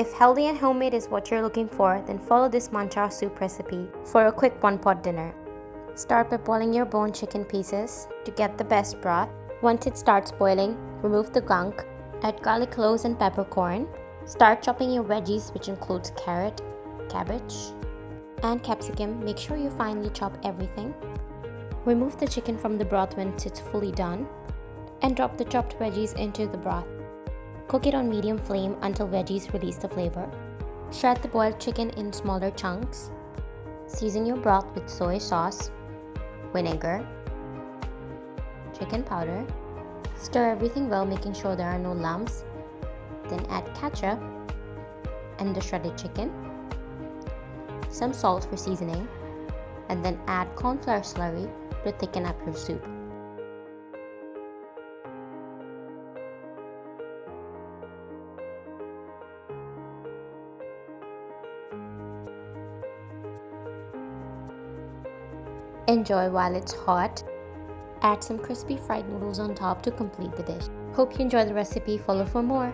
If healthy and homemade is what you're looking for, then follow this Manchow Soup recipe for a quick one-pot dinner. Start by boiling your boned chicken pieces to get the best broth. Once it starts boiling, remove the gunk, add garlic cloves and peppercorn. Start chopping your veggies, which includes carrot, cabbage, and capsicum. Make sure you finely chop everything. Remove the chicken from the broth once it's fully done and drop the chopped veggies into the broth. Cook it on medium flame until veggies release the flavor. Shred the boiled chicken in smaller chunks. Season your broth with soy sauce, vinegar, chicken powder. Stir everything well, making sure there are no lumps. Then add ketchup and the shredded chicken, some salt for seasoning, and then add cornflour slurry to thicken up your soup. Enjoy while it's hot. Add some crispy fried noodles on top to complete the dish. Hope you enjoy the recipe. Follow for more.